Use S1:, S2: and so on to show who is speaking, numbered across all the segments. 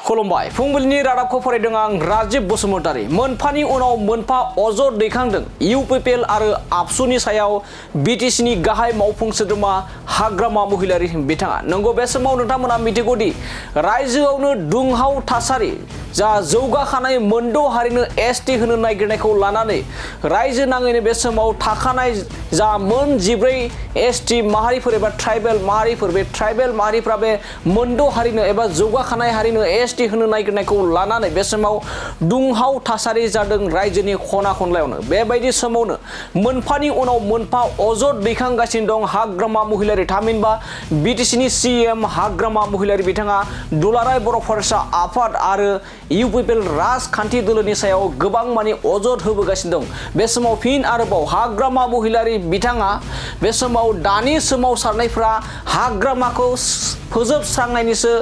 S1: खुलुमबाय फुंबिलिनि रादाबखौ फरायदों आं राजीब बसुमतारी। मोनफानि उनाव मोनफा अजद दैखांदों UPPL आरो ABSUनि सायाव BTCनि गाहाय मावफुं सोद्रोमा हाग्रामा महिलारि बिथाङा। नंगौ, बे समाव नोंथांमोना मिथिगौदि रायजोआवनो दुंहाव थासारि जा जौगाखानाय मोनद' हारिनो ST होनो नागिरनायखौ लानानै रायजो नाङैनो बे समाव थाखानाय जा मोन 14 ST माहारिफोर एबा ट्राइबेल माहारिफोर, बे ट्राइबेल माहारिफ्रा बे मोनद' हारिनो एबा जौगाखानाय हारिनो ST होनो नागिरनायखौ लानानै बे समाव दुंहाव थासारि जादों रायजोनि खना खनलायावनो। बेबायदि समावनो मोनफानि उनाव मोनफा अजद दैखांगासिनो दं हाग्रामा महिलारि। थामहिनबा BTCनि CM हाग्रामा महिलारि बिथाङा दुलाराय बर' फरायसा आफाद आरो UPPL राजखान्थि दोलोनि सायाव गोबां मानि अजद होबोगासिनो दं। बे समाव फिन आरोबाव हाग्रामा महिलारि बिथाङा बे समाव दानि सोमावसारनायफ्रा हाग्रामाखौ फोजोबस्रांनायनिसो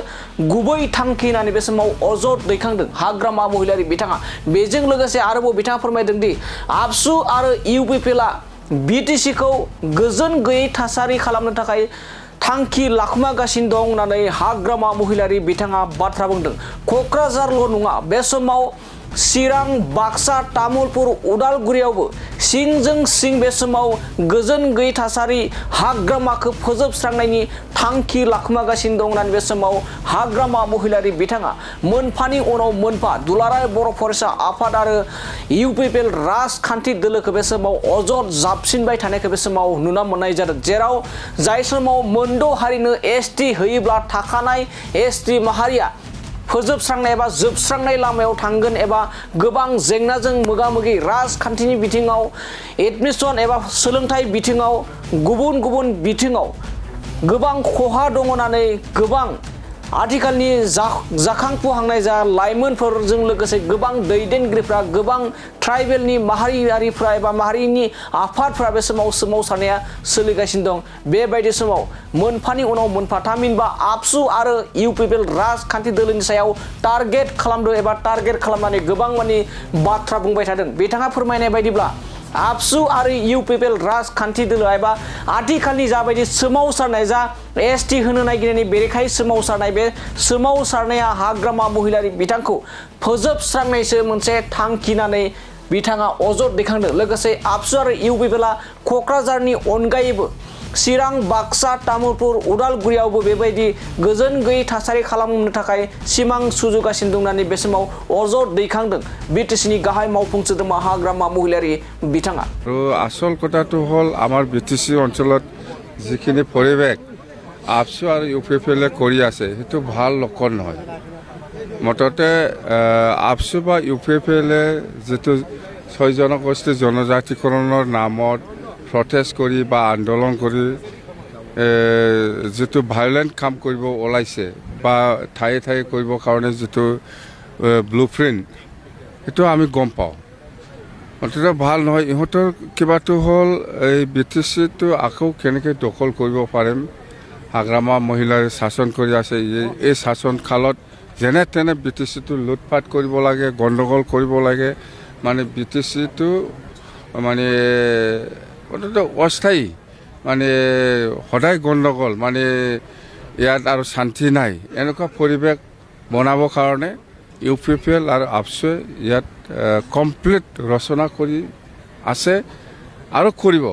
S1: गुबै थांखि होननानै बे समाव अजद दैखांदों हाग्रामा महिलारि बिथाङा। बेजों लोगोसे आरोबाव बिथाङा फोरमायदों दि ABSU आरो UPPLआ BTCखौ गोजोन गैयै थासारि खालामनो थाखाय थांखि लाखुमागासिनो दं होननानै हाग्रामा महिलारि बिथाङा बाथ्रा बुंदों। क'क्राझारल' नङा, बे समाव चिरां, बाक्सा, तामुलपुर, उदालगुरियावबो सिंजों सिं बे समाव गोजोन गैयै थासारि हाग्रामाखौ फोजोबस्रांनायनि थांखि लाखुमागासिनो दं होननानै बे समाव हाग्रामा महिलारि बिथाङा मोनफानि उनाव मोनफा दुलाराय बर' फरायसा आफाद आरो UPPL राजखान्थि दोलोखौ बे समाव अजद जाबसिनबाय थानायखौ बे समाव नुनो मोननाय जादों। जेराव जाय समाव मोनद' हारिनो ST होयोब्ला थाखानाय ST माहारिया फोजोबस्रांनाय एबा जोबस्रांनाय लामायाव थांगोन एबा गोबां जेंनाजों मोगा मोगि राजखान्थिनि बिथिङाव, एडमिसन एबा सोलोंथाइ बिथिङाव, गुबुन गुबुन बिथिङाव गोबां खहा दङ होननानै गोबां आथिखालनि जाखांफुहांनाय जा लाइमोनफोरजों लोगोसे गोबां दैदेनगिरिफ्रा, गोबां ट्राइबेलनि माहारियारिफ्रा एबा माहारिनि आफादफ्रा बे समाव सोमावसारनाया सोलिगासिनो दं। बेबायदि समाव मोनफानि उनाव मोनफा थामहिनबा ABSU आरो UPPL राजखान्थि दोलोनि सायाव टारगेट खालामदों एबा टारगेट खालामनानै गोबां मानि बाथ्रा बुंबाय थादों। बिथाङा फोरमायनाय बायदिब्ला ABSU आरो UPPL राजखान्थि दोलो एबा आथिखालनि जाबायदि सोमावसारनाय जा ST होनो नागिरनायनि बेरेखायै सोमावसारनाय, बे सोमावसारनाया हाग्रामा महिलारि बिथांखौ फोजोबस्रांनायसो मोनसे थांखि होननानै बिथाङा अजद दैखांदों। लोगोसे ABSU आरो UPPLआ क'क्राझारनि अनगायैबो चिरां, बाक्सा, तामुलपुर, उदालगुरियावबो बेबायदि गोजोन गैयै थासारि खालामनो थाखाय सिमां सुजुगासिनो दं होननानै बे समाव अजद दैखांदों BTCनि गाहाय मावफुं सोद्रोमा हाग्रामा महिलारि बिथाङा।
S2: आसल কথাটো হ'ল আমাৰ BTC অঞ্চলত যিখিনি পৰিৱেশ ABSU আৰু UPPLে কৰি আছে সেইটো ভাল লক্ষণ নহয়। মুঠতে ABSU বা UPPLে যিটো 6 জনগোষ্ঠী জনজাতিকৰণৰ নামত প্ৰটেষ্ট কৰি বা আন্দোলন কৰি যিটো ভায়োলেণ্ট কাম কৰিব ওলাইছে বা ঠায়ে ঠায়ে কৰিবৰ কাৰণে যিটো ব্লুপ্ৰিণ্ট, সেইটো আমি গম পাওঁ। মুঠতে ভাল নহয়। ইহঁতৰ কিবাটো হ'ল এই BTCটো আকৌ কেনেকৈ দখল কৰিব পাৰিম। হাগ্ৰামা মহিলাই শাসন কৰি আছে। এই শাসন কালত যেনে তেনে BTCটো লুটপাট কৰিব লাগে, গণ্ডগোল কৰিব লাগে। মানে BTCটো মানে অস্থায়ী, মানে সদায় গণ্ডগোল, মানে ইয়াত আৰু শান্তি নাই, এনেকুৱা পৰিৱেশ বনাবৰ কাৰণে UPPL আৰু ABSUৱে ইয়াত কমপ্লিট ৰচনা কৰি আছে আৰু কৰিব।